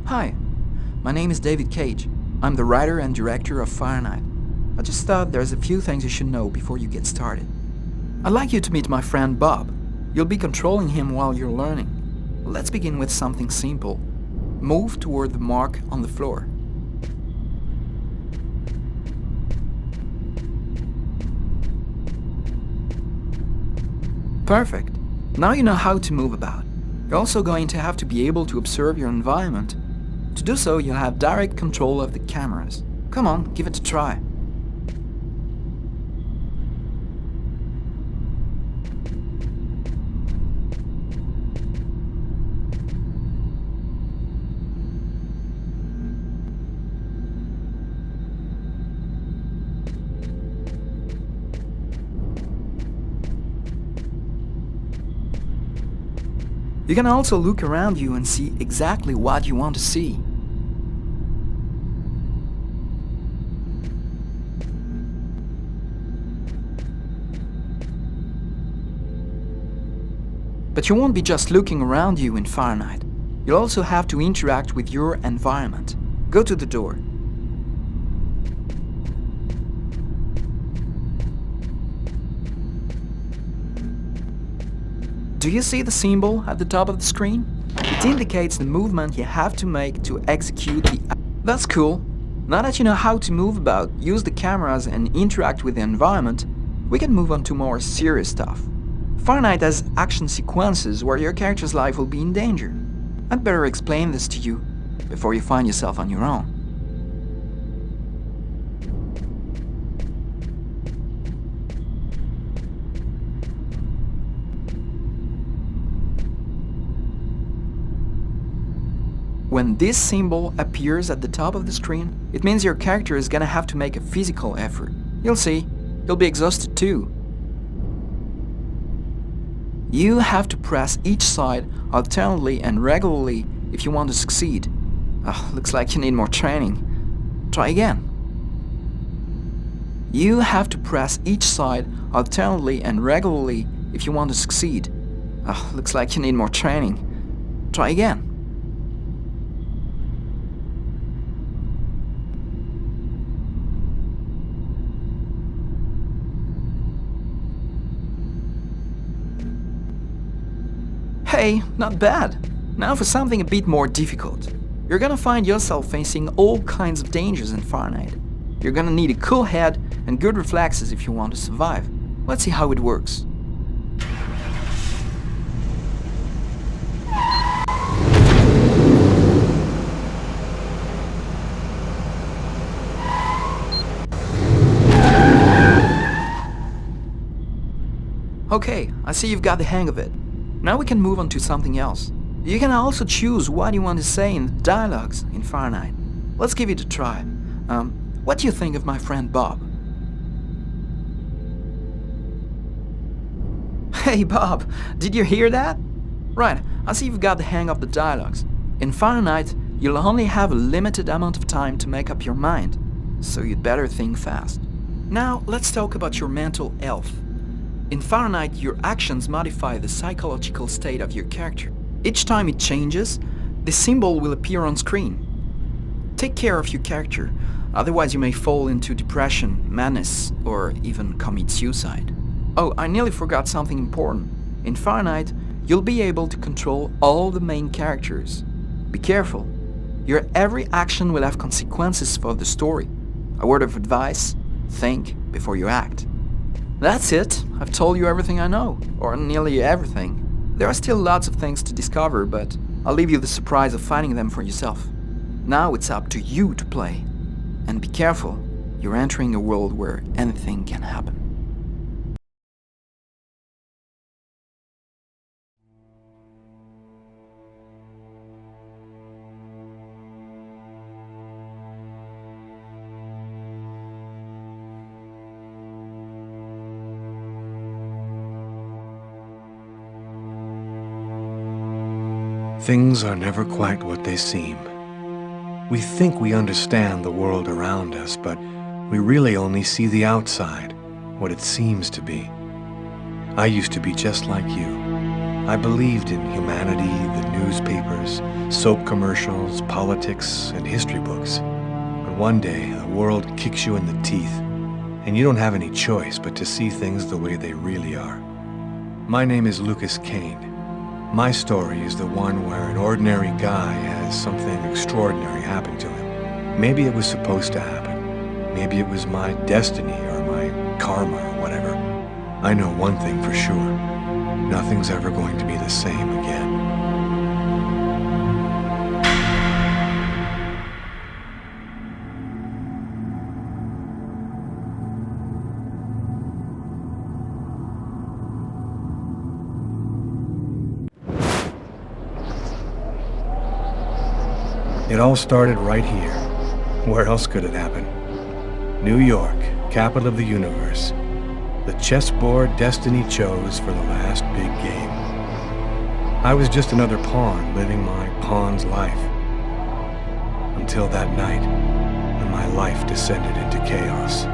Hi, my name is David Cage. I'm the writer and director of Fahrenheit. I just thought there's a few things you should know before you get started. I'd like you to meet my friend Bob. You'll be controlling him while you're learning. Let's begin with something simple. Move toward the mark on the floor. Perfect. Now you know how to move about. You're also going to have to be able to observe your environment. To do so, you'll have direct control of the cameras. Come on, give it a try. You can also look around you and see exactly what you want to see. But you won't be just looking around you in Fahrenheit. You'll also have to interact with your environment. Go to the door. Do you see the symbol at the top of the screen? It indicates the movement you have to make to execute the That's cool. Now that you know how to move about, use the cameras and interact with the environment, we can move on to more serious stuff. Fahrenheit has action sequences where your character's life will be in danger. I'd better explain this to you before you find yourself on your own. When this symbol appears at the top of the screen, it means your character is gonna have to make a physical effort. You'll see, you'll be exhausted too. You have to press each side alternately and regularly if you want to succeed. Looks like you need more training. Try again. You have to press each side alternately and regularly if you want to succeed. Looks like you need more training. Try again. Hey, not bad. Now for something a bit more difficult. You're gonna find yourself facing all kinds of dangers in Fahrenheit. You're gonna need a cool head and good reflexes if you want to survive. Let's see how it works. Okay, I see you've got the hang of it. Now we can move on to something else. You can also choose what you want to say in the dialogues in Fahrenheit. Let's give it a try. What do you think of my friend Bob? Hey Bob, did you hear that? Right, I see you've got the hang of the dialogues. In Fahrenheit, you'll only have a limited amount of time to make up your mind, so you'd better think fast. Now, let's talk about your mental health. In Fahrenheit, your actions modify the psychological state of your character. Each time it changes, the symbol will appear on screen. Take care of your character, otherwise you may fall into depression, madness, or even commit suicide. Oh, I nearly forgot something important. In Fahrenheit, you'll be able to control all the main characters. Be careful. Your every action will have consequences for the story. A word of advice, think before you act. That's it. I've told you everything I know, or nearly everything. There are still lots of things to discover, but I'll leave you the surprise of finding them for yourself. Now it's up to you to play. And be careful, you're entering a world where anything can happen. Things are never quite what they seem. We think we understand the world around us, but we really only see the outside, what it seems to be. I used to be just like you. I believed in humanity, the newspapers, soap commercials, politics, and history books. But one day, the world kicks you in the teeth, and you don't have any choice but to see things the way they really are. My name is Lucas Kane. My story is the one where an ordinary guy has something extraordinary happen to him. Maybe it was supposed to happen. Maybe it was my destiny or my karma or whatever. I know one thing for sure. Nothing's ever going to be the same again. It all started right here. Where else could it happen? New York, capital of the universe. The chessboard destiny chose for the last big game. I was just another pawn living my pawn's life. Until that night, when my life descended into chaos.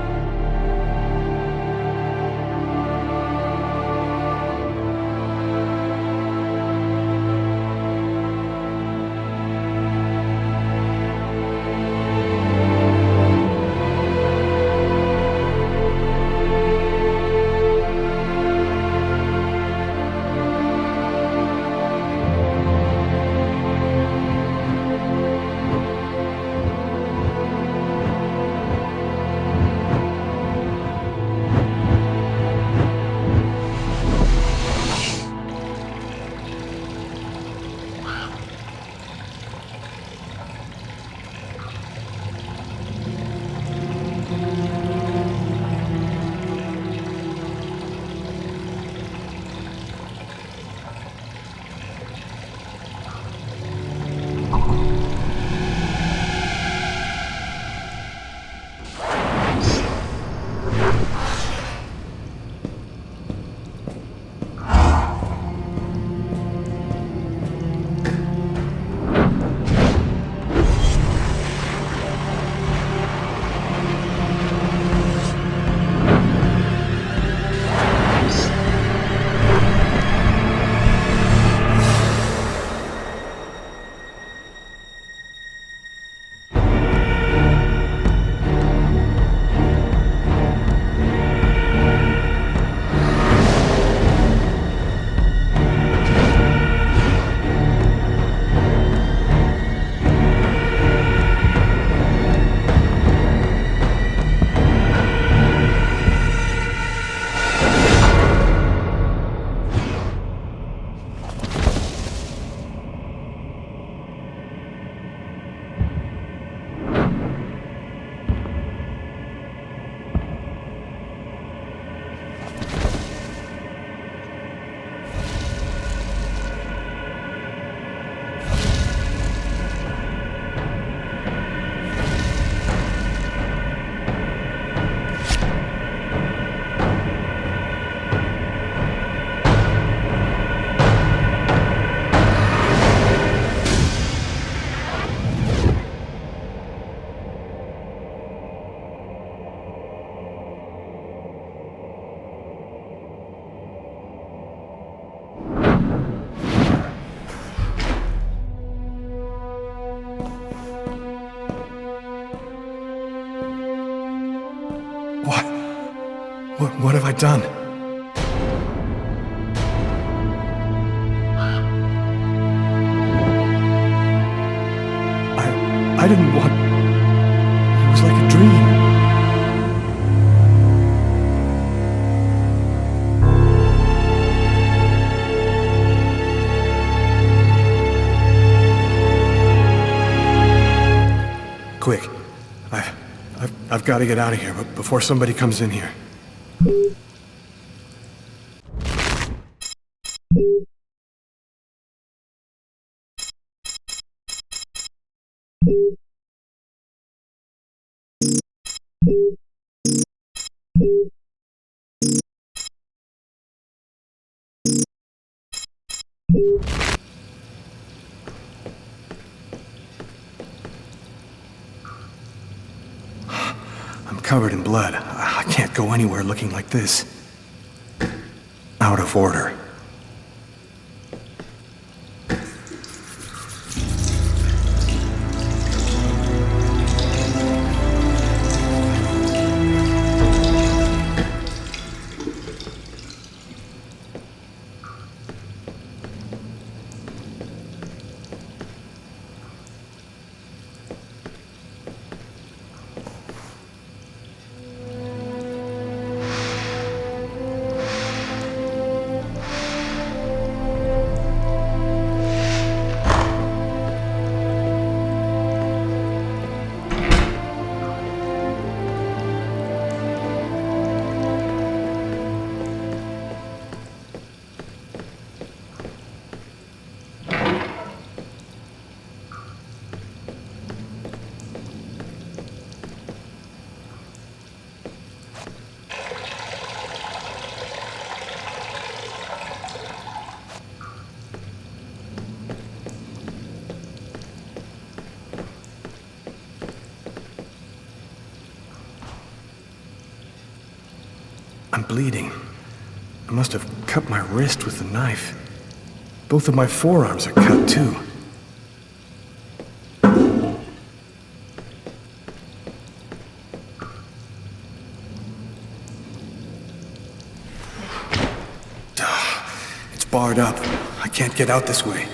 What have I done? I didn't want... It was like a dream. Quick. I've got to get out of here, but before somebody comes in here. I'm covered in blood. I can't go anywhere looking like this. Out of order. I'm bleeding. I must have cut my wrist with the knife. Both of my forearms are cut, too. It's barred up. I can't get out this way.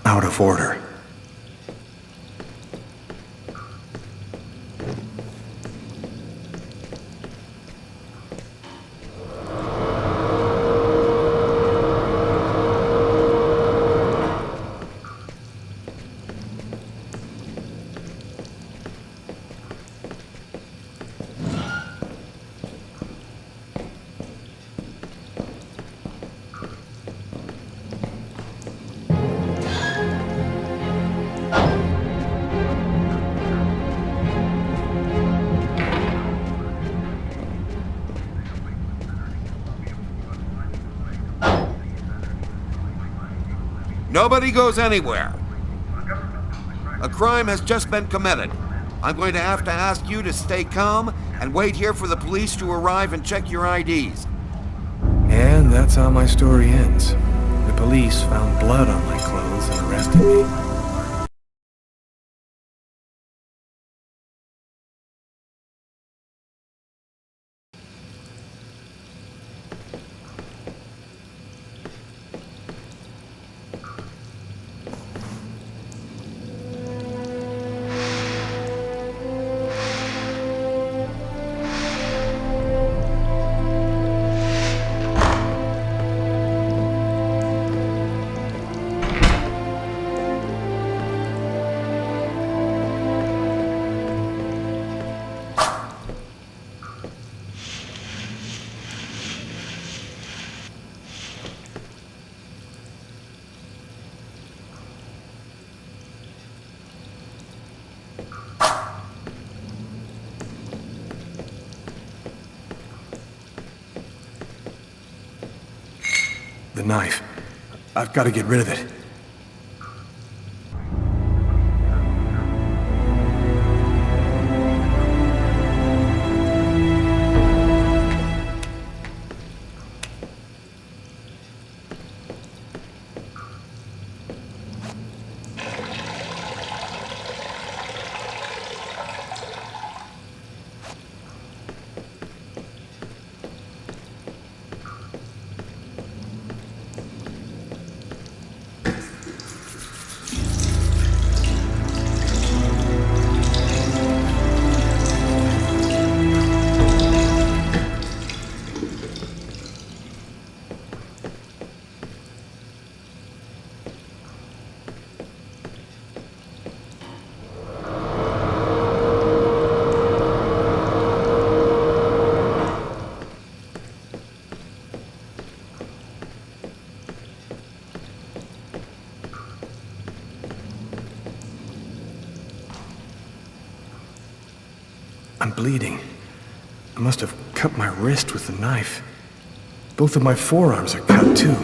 Out of order. Nobody goes anywhere. A crime has just been committed. I'm going to have to ask you to stay calm and wait here for the police to arrive and check your IDs. And that's how my story ends. The police found blood on my clothes and arrested me. The knife. I've got to get rid of it. I'm bleeding. I must have cut my wrist with the knife. Both of my forearms are cut, too.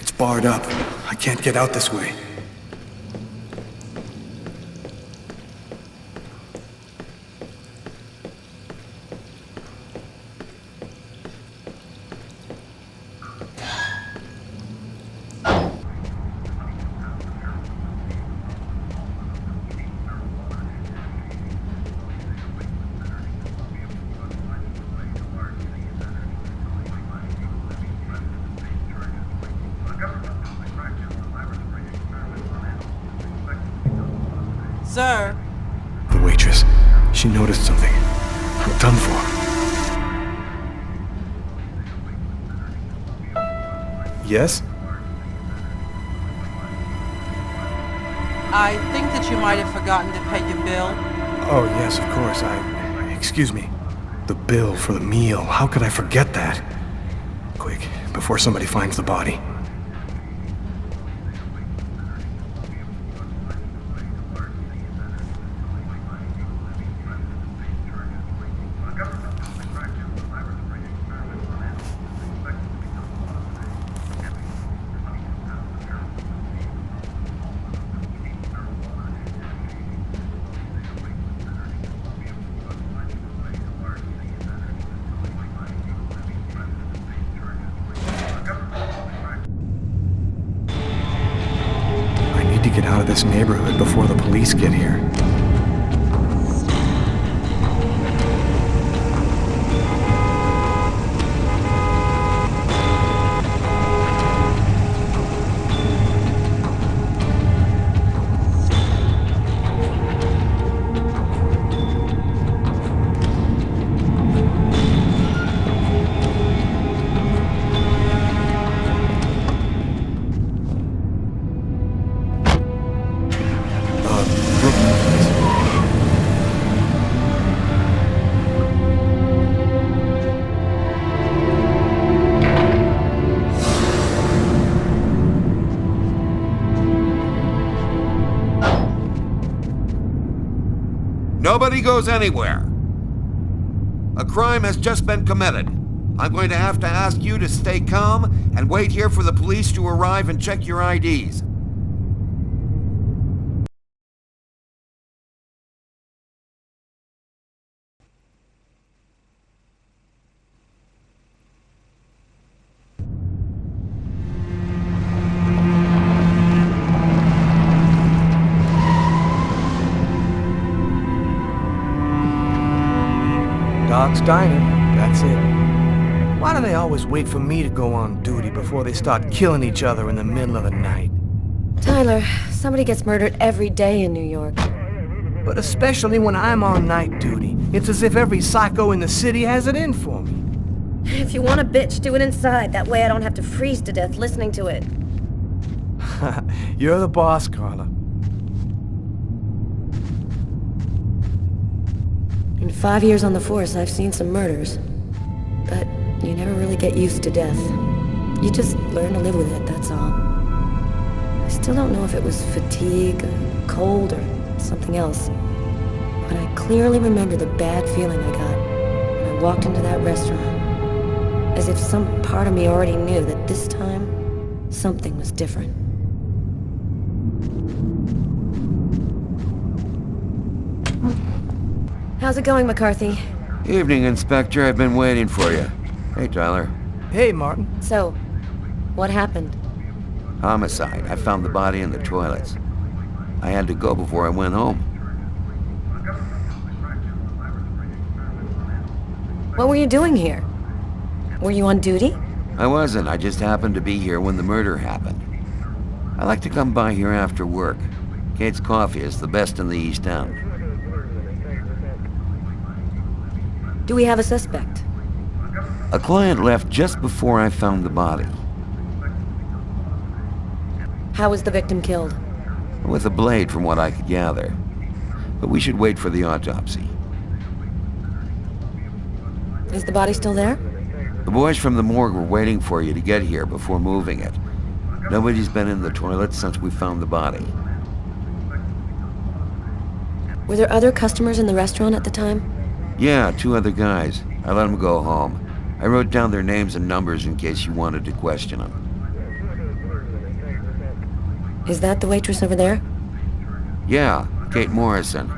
It's barred up. I can't get out this way. Sir? The waitress. She noticed something. I'm done for. Yes? I think that you might have forgotten to pay your bill. Oh, yes, of course. Excuse me. The bill for the meal. How could I forget that? Quick, before somebody finds the body. To get out of this neighborhood before the police get here. Nobody goes anywhere. A crime has just been committed. I'm going to have to ask you to stay calm and wait here for the police to arrive and check your IDs. Doc's Diner, that's it. Why do they always wait for me to go on duty before they start killing each other in the middle of the night? Tyler, somebody gets murdered every day in New York. But especially when I'm on night duty. It's as if every psycho in the city has it in for me. If you want a bitch, do it inside. That way I don't have to freeze to death listening to it. You're the boss, Carla. In 5 years on the force, I've seen some murders. But you never really get used to death. You just learn to live with it, that's all. I still don't know if it was fatigue, or cold, or something else. but I clearly remember the bad feeling I got when I walked into that restaurant. As if some part of me already knew that this time, something was different. How's it going, McCarthy? Evening, Inspector. I've been waiting for you. Hey, Tyler. Hey, Martin. So, what happened? Homicide. I found the body in the toilets. I had to go before I went home. What were you doing here? Were you on duty? I wasn't. I just happened to be here when the murder happened. I like to come by here after work. Kate's Coffee is the best in the East End. Do we have a suspect? A client left just before I found the body. How was the victim killed? With a blade, from what I could gather. But we should wait for the autopsy. Is the body still there? The boys from the morgue were waiting for you to get here before moving it. Nobody's been in the toilet since we found the body. Were there other customers in the restaurant at the time? Yeah, 2 other guys. I let them go home. I wrote down their names and numbers in case you wanted to question them. Is that the waitress over there? Yeah, Kate Morrison.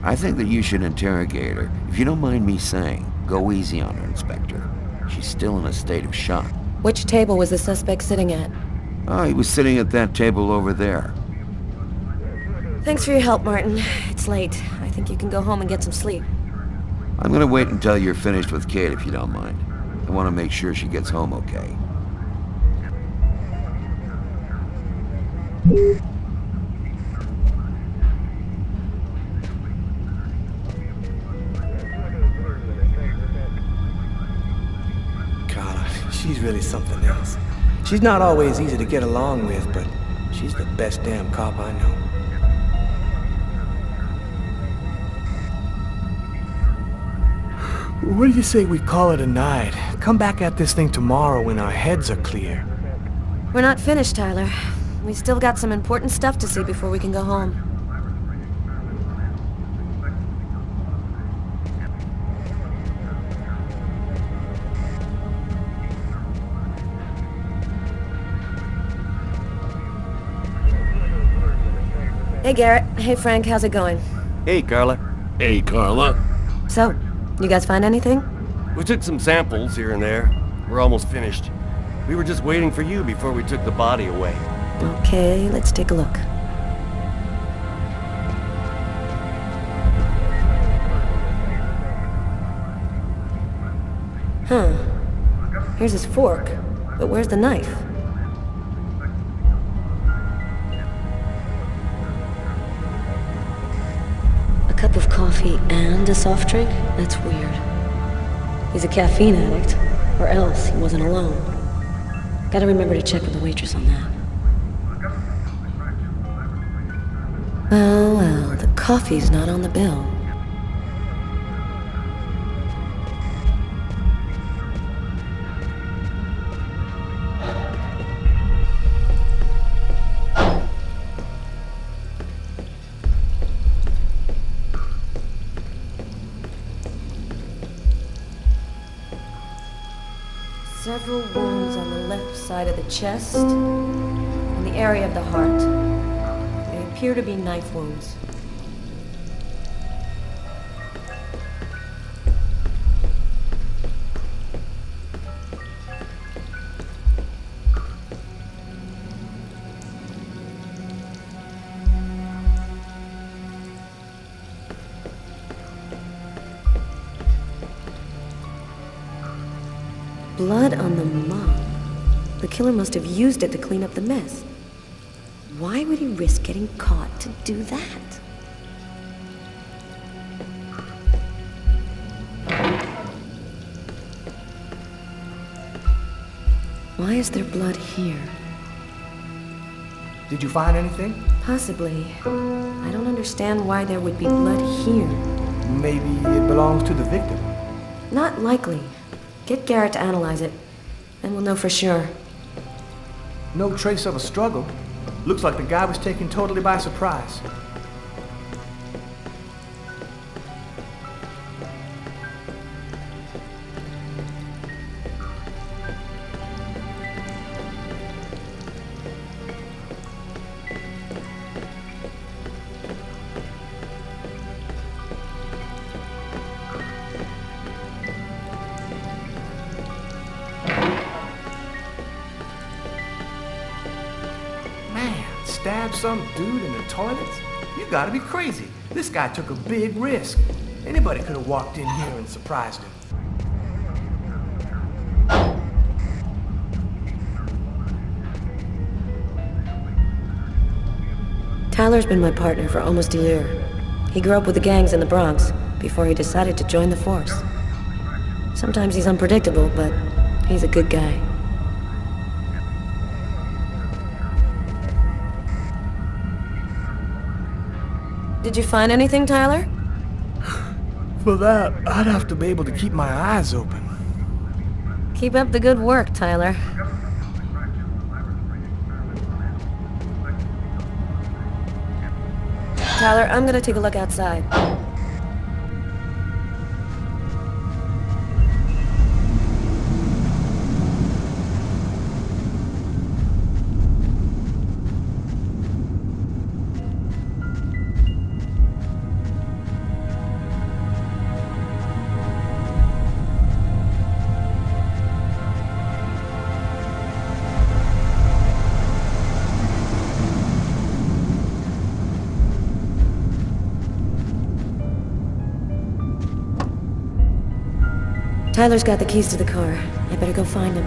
I think that you should interrogate her. If you don't mind me saying, go easy on her, Inspector. She's still in a state of shock. Which table was the suspect sitting at? Oh, he was sitting at that table over there. Thanks for your help, Martin. It's late. I think you can go home and get some sleep. I'm gonna wait until you're finished with Kate, if you don't mind. I want to make sure she gets home okay. Carla, she's really something else. She's not always easy to get along with, but she's the best damn cop I know. What do you say we call it a night? Come back at this thing tomorrow when our heads are clear. We're not finished, Tyler. We still got some important stuff to see before we can go home. Hey, Garrett. Hey, Frank. How's it going? Hey, Carla. Hey, Carla. So, you guys find anything? We took some samples here and there. We're almost finished. We were just waiting for you before we took the body away. Okay, let's take a look. Huh. Here's his fork, but where's the knife? A cup of coffee and a soft drink? That's weird. He's a caffeine addict, or else he wasn't alone. Gotta remember to check with the waitress on that. Well, the coffee's not on the bill. Several wounds on the left side of the chest and the area of the heart. They appear to be knife wounds. Blood on the mop. The killer must have used it to clean up the mess. Why would he risk getting caught to do that? Why is there blood here? Did you find anything? Possibly. I don't understand why there would be blood here. Maybe it belongs to the victim. Not likely. Get Garrett to analyze it, and we'll know for sure. No trace of a struggle. Looks like the guy was taken totally by surprise. punch some dude in the toilets? You gotta be crazy. This guy took a big risk. Anybody could have walked in here and surprised him. Tyler's been my partner for almost a year. He grew up with the gangs in the Bronx before he decided to join the force. Sometimes he's unpredictable, but he's a good guy. Did you find anything, Tyler? For that, I'd have to be able to keep my eyes open. Keep up the good work, Tyler. Tyler, I'm gonna take a look outside. Tyler's got the keys to the car. I better go find him.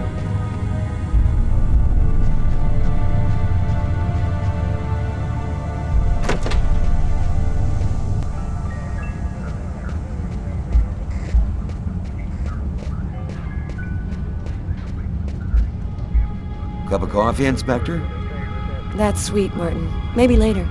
Cup of coffee, Inspector? That's sweet, Martin. Maybe later.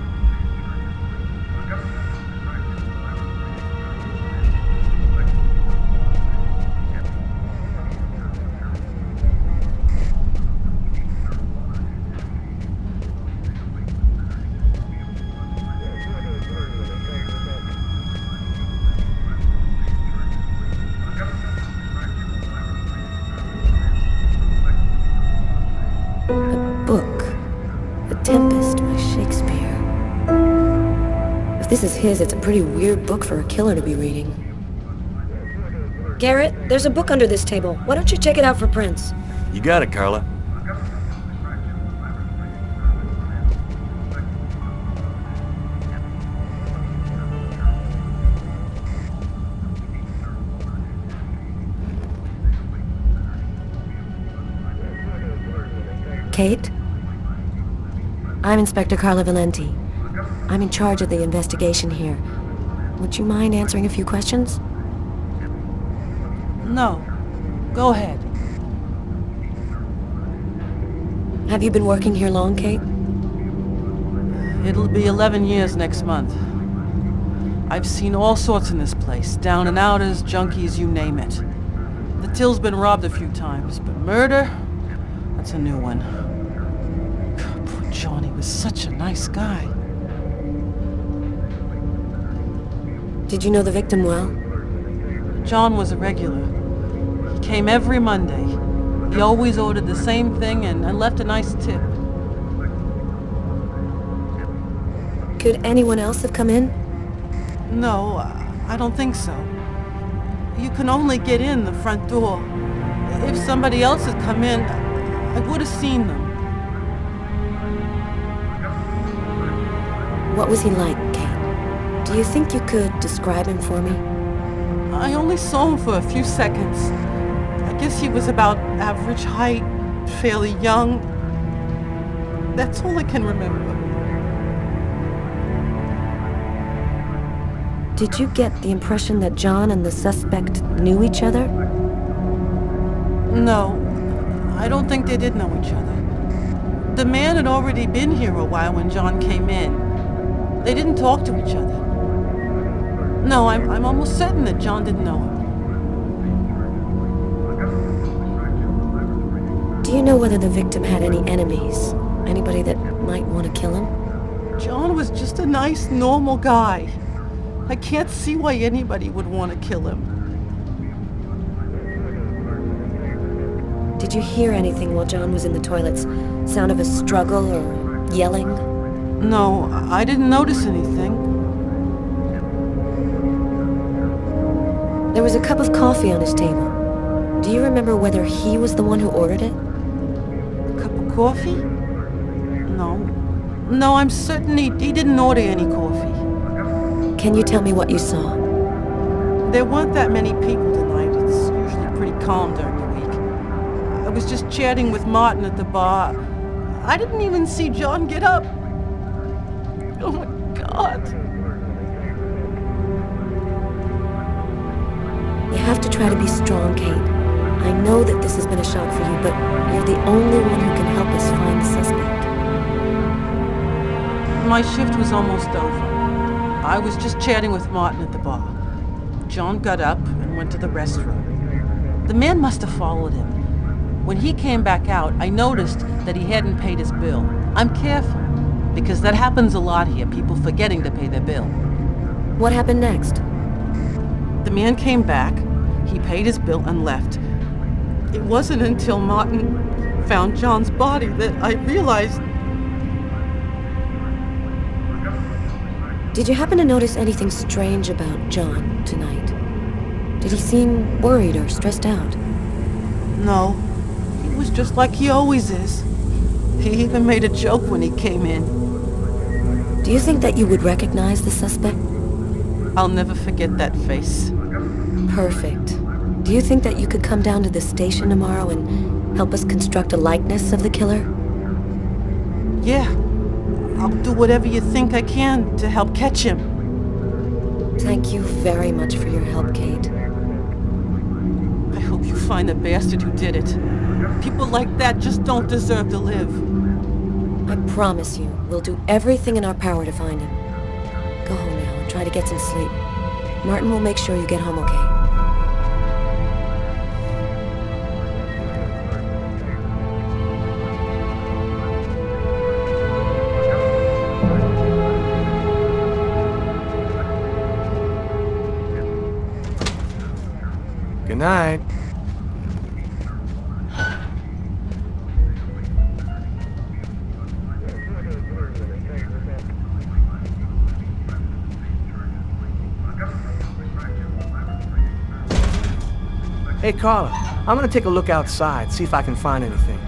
If this is his, it's a pretty weird book for a killer to be reading. Garrett, there's a book under this table. Why don't you check it out for prints? You got it, Carla. Kate? I'm Inspector Carla Valenti. I'm in charge of the investigation here. Would you mind answering a few questions? No. Go ahead. Have you been working here long, Kate? It'll be 11 years next month. I've seen all sorts in this place. Down and outers, junkies, you name it. The till's been robbed a few times, but murder? That's a new one. Poor Johnny was such a nice guy. Did you know the victim well? John was a regular. He came every Monday. He always ordered the same thing and left a nice tip. Could anyone else have come in? No, I don't think so. You can only get in the front door. If somebody else had come in, I would have seen them. What was he like, Kate? Do you think you could describe him for me? I only saw him for a few seconds. I guess he was about average height, fairly young. That's all I can remember. Did you get the impression that John and the suspect knew each other? No, I don't think they did know each other. The man had already been here a while when John came in. They didn't talk to each other. No, I'm almost certain that John didn't know him. Do you know whether the victim had any enemies? Anybody that might want to kill him? John was just a nice, normal guy. I can't see why anybody would want to kill him. Did you hear anything while John was in the toilets? Sound of a struggle or yelling? No, I didn't notice anything. There was a cup of coffee on his table. Do you remember whether he was the one who ordered it? A cup of coffee? No. No, I'm certain he didn't order any coffee. Can you tell me what you saw? There weren't that many people tonight. It's usually pretty calm during the week. I was just chatting with Martin at the bar. I didn't even see John get up. Oh my God. You have to try to be strong, Kate. I know that this has been a shock for you, but you're the only one who can help us find the suspect. My shift was almost over. I was just chatting with Martin at the bar. John got up and went to the restroom. The man must have followed him. When he came back out, I noticed that he hadn't paid his bill. I'm careful, because that happens a lot here, people forgetting to pay their bill. What happened next? The man came back, he paid his bill and left. It wasn't until Martin found John's body that I realized... Did you happen to notice anything strange about John tonight? Did he seem worried or stressed out? No, he was just like he always is. He even made a joke when he came in. Do you think that you would recognize the suspect? I'll never forget that face. Perfect. Do you think that you could come down to the station tomorrow and help us construct a likeness of the killer? Yeah, I'll do whatever you think I can to help catch him. Thank you very much for your help, Kate. I hope you find the bastard who did it. People like that just don't deserve to live. I promise you, we'll do everything in our power to find him. Go home now and try to get some sleep. Martin will make sure you get home okay. Good night. Hey, Carla, I'm gonna take a look outside, see if I can find anything.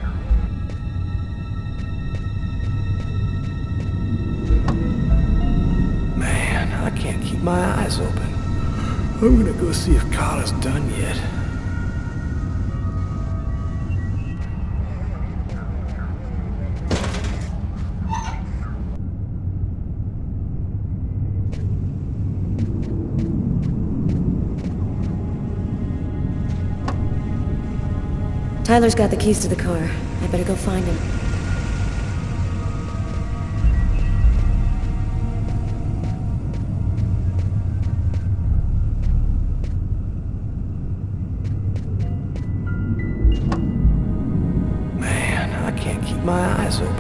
Man, I can't keep my eyes open. I'm gonna go see if Carla's done yet. Tyler's got the keys to the car. I better go find him. Man, I can't keep my eyes open.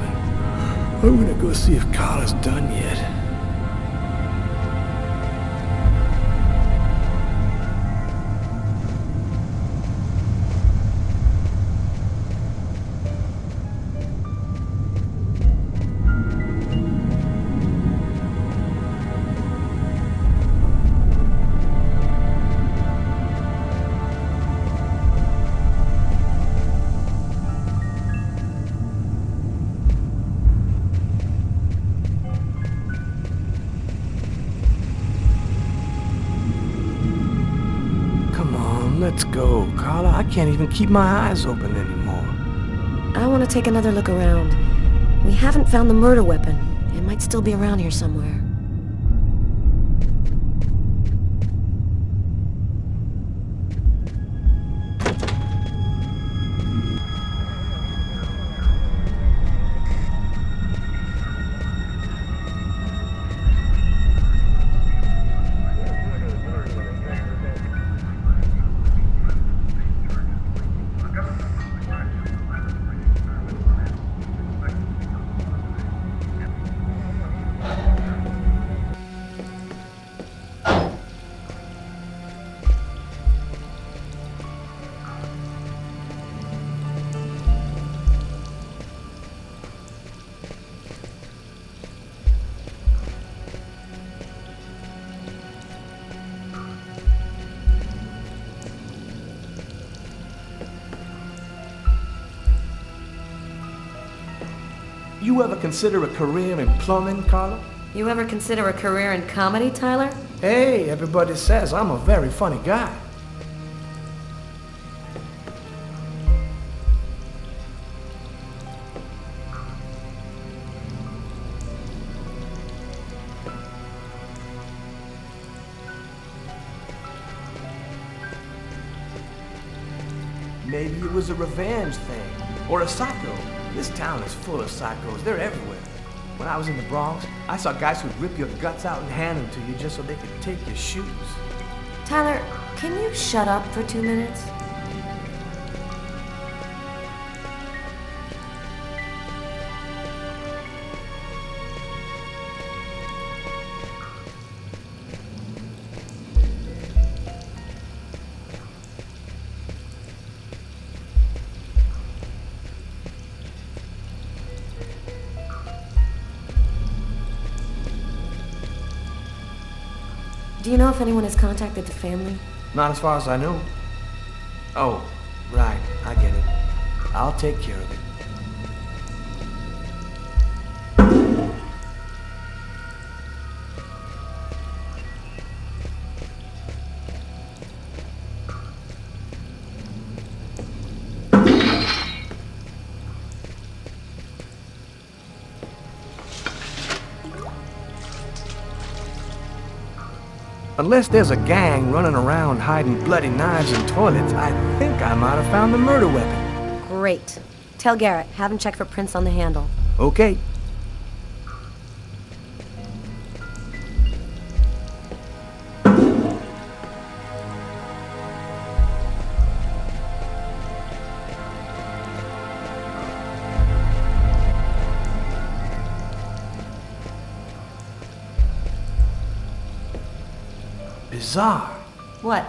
I'm gonna go see if Carla's done yet. Let's go, Carla. I can't even keep my eyes open anymore. I want to take another look around. We haven't found the murder weapon. It might still be around here somewhere. you ever consider a career in plumbing, Carla? You ever consider a career in comedy, Tyler? Hey, everybody says I'm a very funny guy. Maybe it was a revenge thing, or a psycho. This town is full of psychos. They're everywhere. When I was in the Bronx, I saw guys who'd rip your guts out and hand them to you just so they could take your shoes. Tyler, can you shut up for 2 minutes? Do you know if anyone has contacted the family? Not as far as I know. Oh, right, I get it. I'll take care of it. Unless there's a gang running around hiding bloody knives in toilets, I think I might have found the murder weapon. Great. Tell Garrett, have him check for prints on the handle. Okay. Bizarre. What?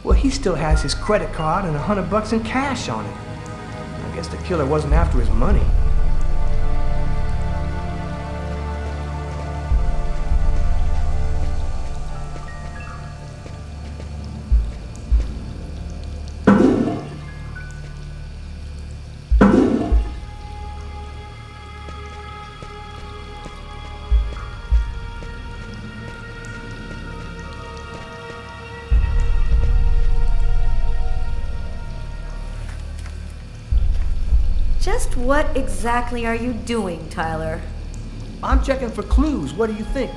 Well, he still has his credit card and $100 in cash on it. I guess the killer wasn't after his money. Just what exactly are you doing, Tyler? I'm checking for clues. What do you think?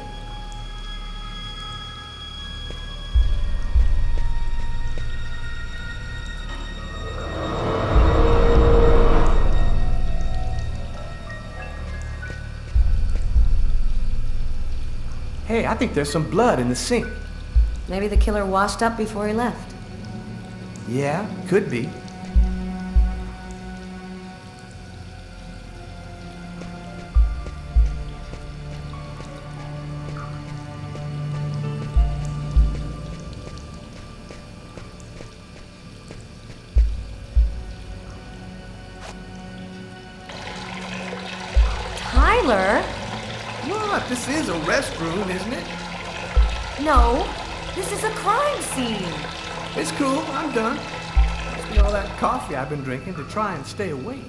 Hey, I think there's some blood in the sink. Maybe the killer washed up before he left. Yeah, could be. Tyler? What? This is a restroom, isn't it? No, this is a crime scene. It's cool. I'm done. Must be all that coffee I've been drinking to try and stay awake.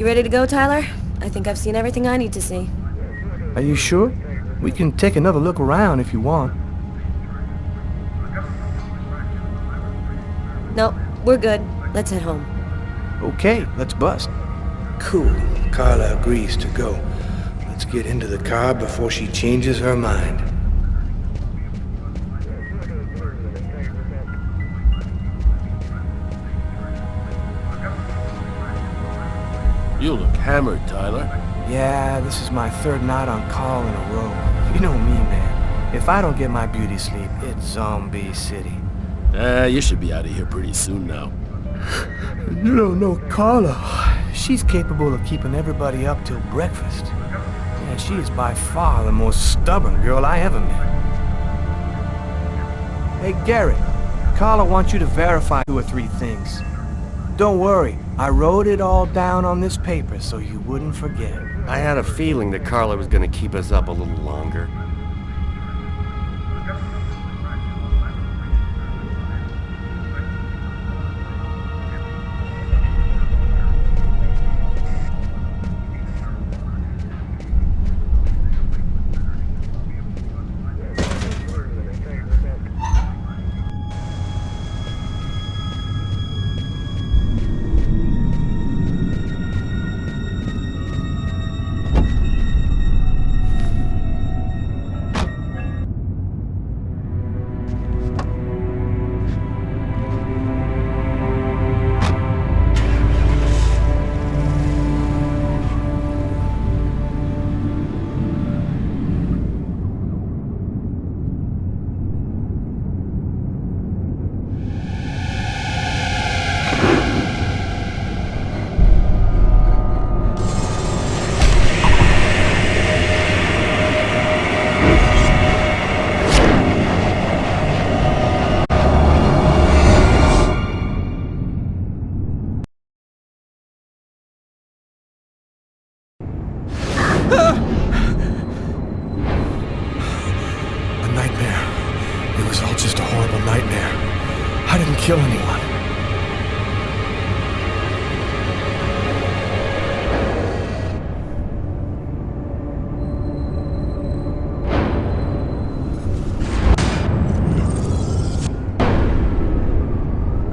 You ready to go, Tyler? I think I've seen everything I need to see. Are you sure? We can take another look around if you want. No, we're good. Let's head home. Okay, let's bust. Cool. Carla agrees to go. Let's get into the car before she changes her mind. You look hammered, Tyler. Yeah, this is my third night on call in a row. You know me, man. If I don't get my beauty sleep, it's Zombie City. You should be out of here pretty soon now. You don't know Carla. She's capable of keeping everybody up till breakfast. Yeah, she is by far the most stubborn girl I ever met. Hey, Garrett. Carla wants you to verify 2 or 3 things. Don't worry, I wrote it all down on this paper so you wouldn't forget. I had a feeling that Carla was gonna keep us up a little longer. A nightmare. It was all just a horrible nightmare. I didn't kill anyone.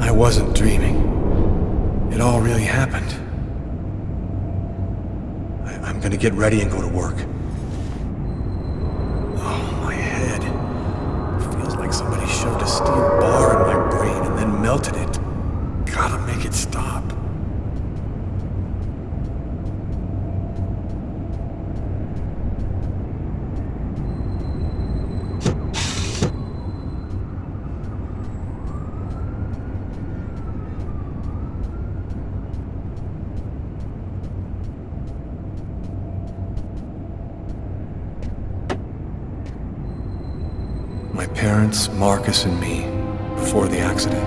I wasn't dreaming. It all really happened. I'm gonna get ready and go to work. Oh, my head. It feels like somebody shoved a steel bar in my brain and then melted it. Gotta make it stop. My parents, Marcus, and me, before the accident.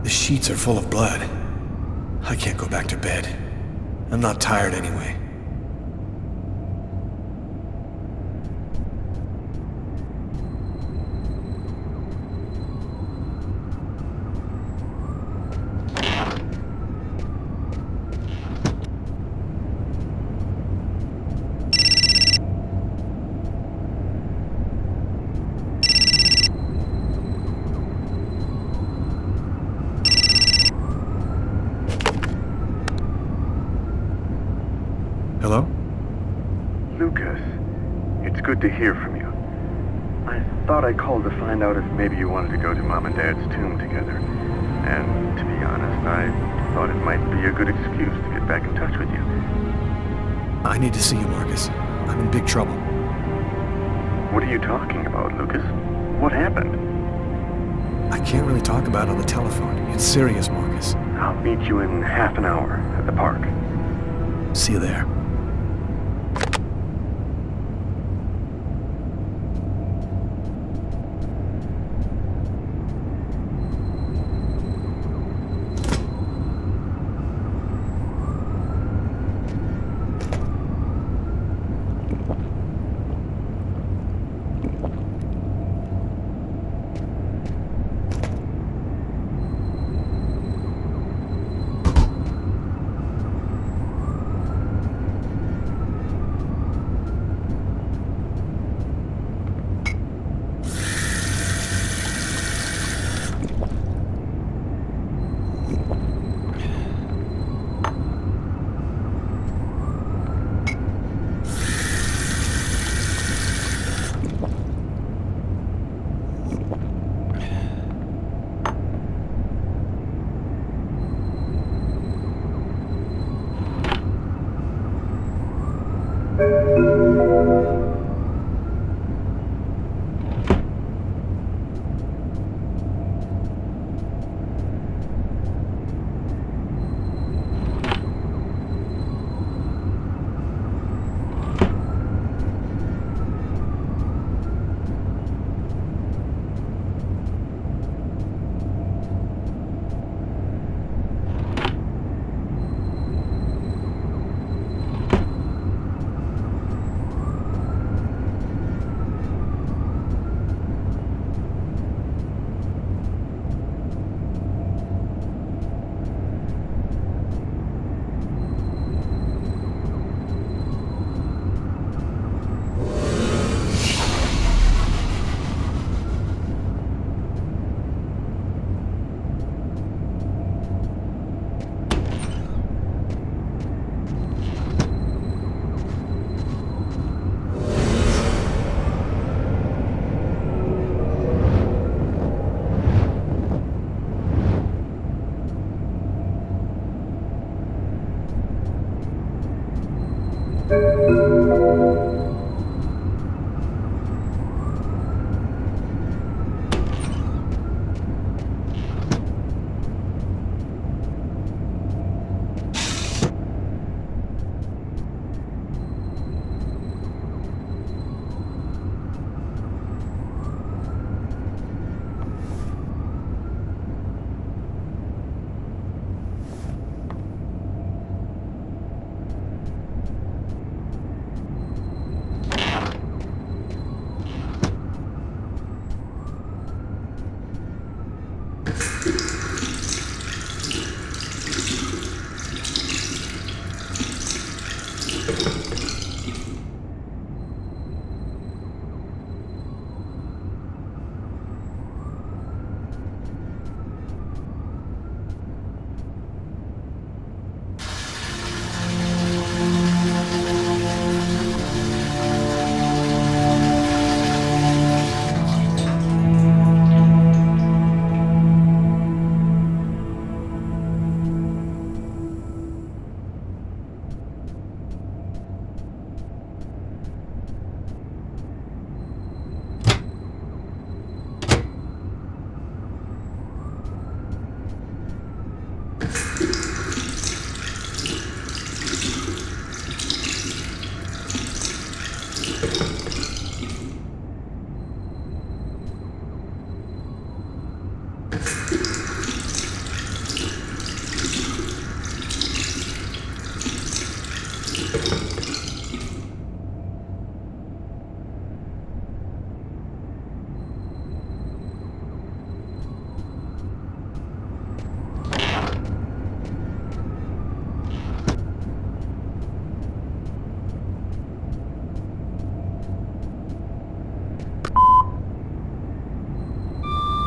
The sheets are full of blood. I can't go back to bed. I'm not tired anyway. Hello? Lucas, it's good to hear from you. I thought I called to find out if maybe you wanted to go to Mom and Dad's tomb together. And to be honest, I thought it might be a good excuse to get back in touch with you. I need to see you, Marcus. I'm in big trouble. What are you talking about, Lucas? What happened? I can't really talk about it on the telephone. It's serious, Marcus. I'll meet you in half an hour at the park. See you there.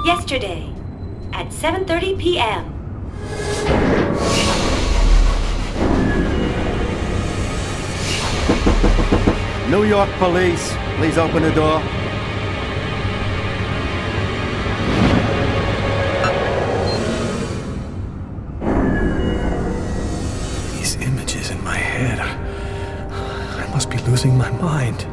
Yesterday, at 7:30 p.m. New York police, please open the door. These images in my head. I must be losing my mind.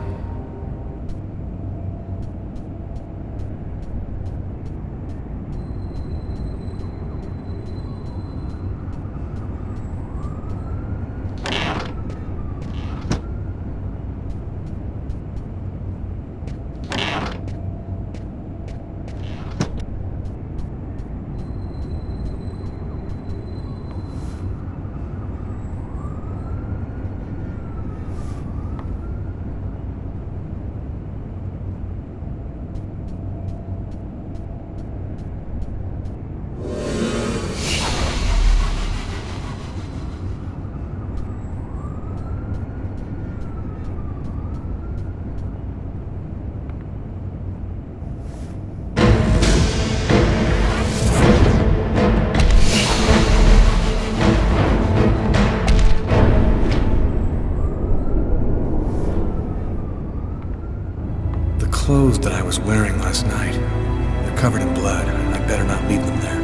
Clothes that I was wearing last night. They're covered in blood. I'd better not leave them there.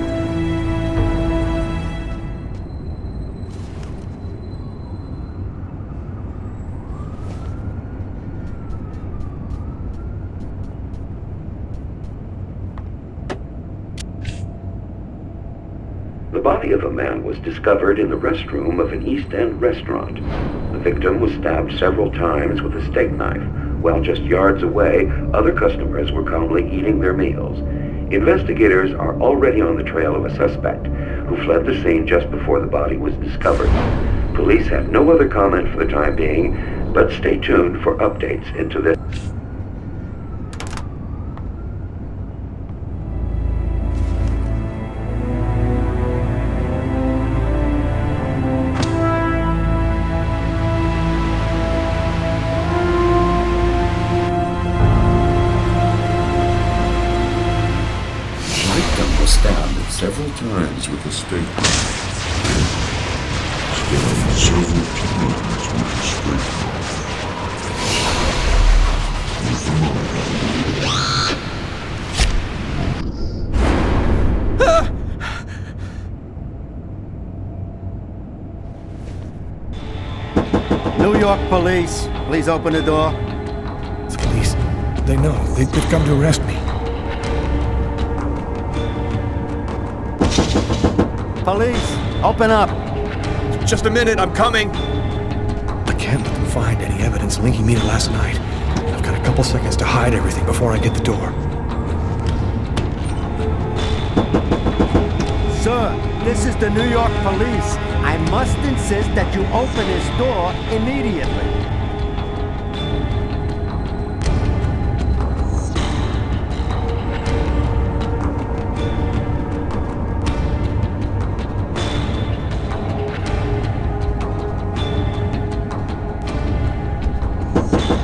body of a man was discovered in the restroom of an East End restaurant. The victim was stabbed several times with a steak knife, while just yards away, other customers were calmly eating their meals. Investigators are already on the trail of a suspect who fled the scene just before the body was discovered. Police have no other comment for the time being, but stay tuned for updates into this. Stabbed several times with a steak knife. Stabbed several times with a steak knife. New York police, please open the door. The police. They know. They've come to arrest me. Police, open up. Just a minute, I'm coming. I can't let them find any evidence linking me to last night. I've got a couple seconds to hide everything before I get the door. Sir, this is the New York police. I must insist that you open his door immediately.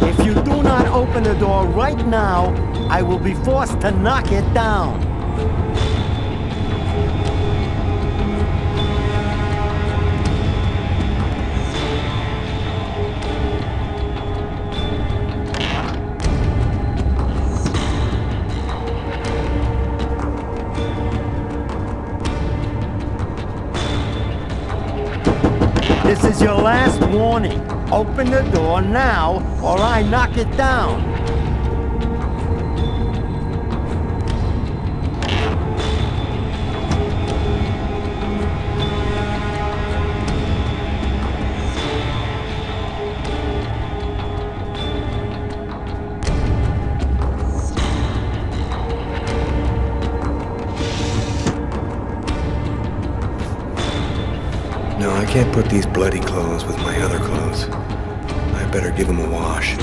If you do not open the door right now, I will be forced to knock it down. This is your last warning. Open the door now, or I knock it down. No, I can't put these bloody clothes with my other clothes. I better give them a wash.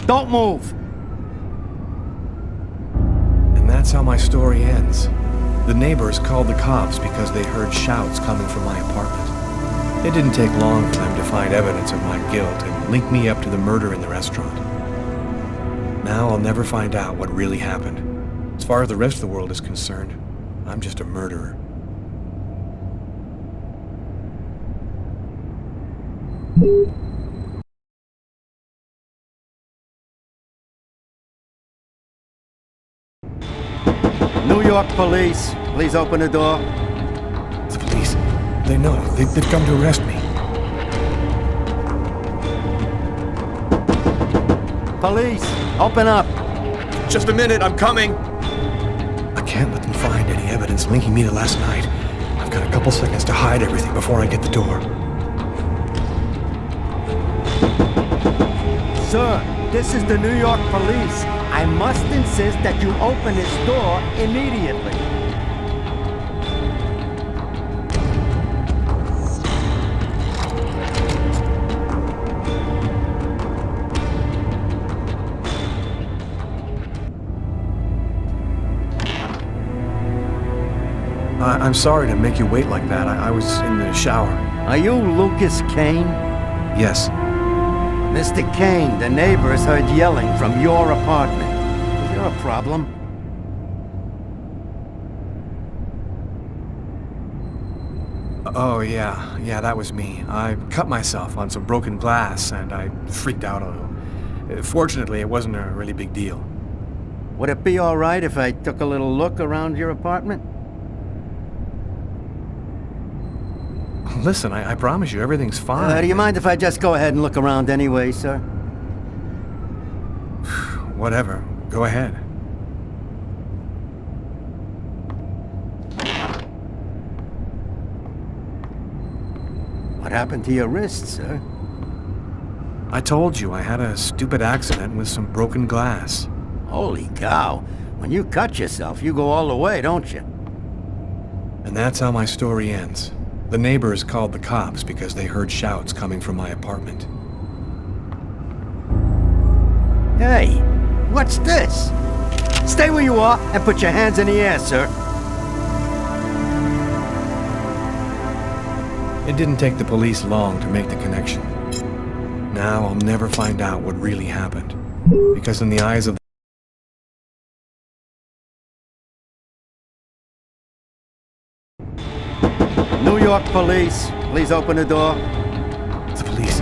Don't move! And that's how my story ends. The neighbors called the cops because they heard shouts coming from my apartment. It didn't take long for them to find evidence of my guilt and link me up to the murder in the restaurant. Now I'll never find out what really happened. As far as the rest of the world is concerned, I'm just a murderer. New York police, please open the door. The police. They know. They've come to arrest me. Police, open up. Just a minute, I'm coming. I can't let them find any evidence linking me to last night. I've got a couple seconds to hide everything before I get the door. Sir, this is the New York police. I must insist that you open his door immediately. I'm sorry to make you wait like that. I was in the shower. Are you Lucas Kane? Yes. Mr. Kane, the neighbors heard yelling from your apartment. Is there a problem? Oh, yeah, that was me. I cut myself on some broken glass, and I freaked out a little. Fortunately, it wasn't a really big deal. Would it be all right if I took a little look around your apartment? Listen, I promise you everything's fine. Do you mind if I just go ahead and look around anyway, sir? Whatever. Go ahead. What happened to your wrist, sir? I told you I had a stupid accident with some broken glass. Holy cow. When you cut yourself, you go all the way, don't you? And that's how my story ends. The neighbors called the cops because they heard shouts coming from my apartment. Hey, what's this? Stay where you are and put your hands in the air, sir. It didn't take the police long to make the connection. Now I'll never find out what really happened. Because in the eyes of New York police, please open the door. the police,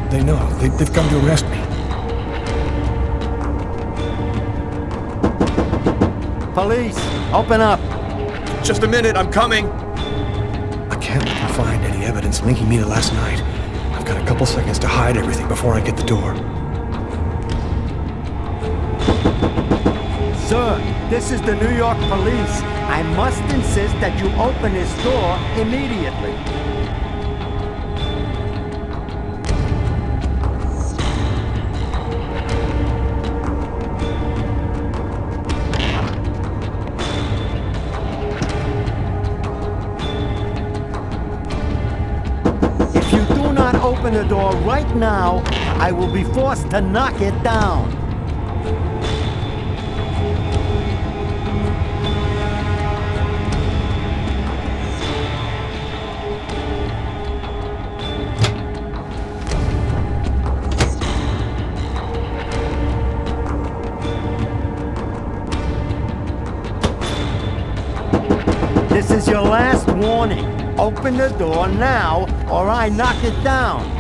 they know. They've come to arrest me. Police, open up. Just a minute, I'm coming! I can't let them find any evidence linking me to last night. I've got a couple seconds to hide everything before I get the door. Sir, this is the New York police. I must insist that you open this door immediately. If you do not open the door right now, I will be forced to knock it down. This is your last warning. Open the door now, or I knock it down.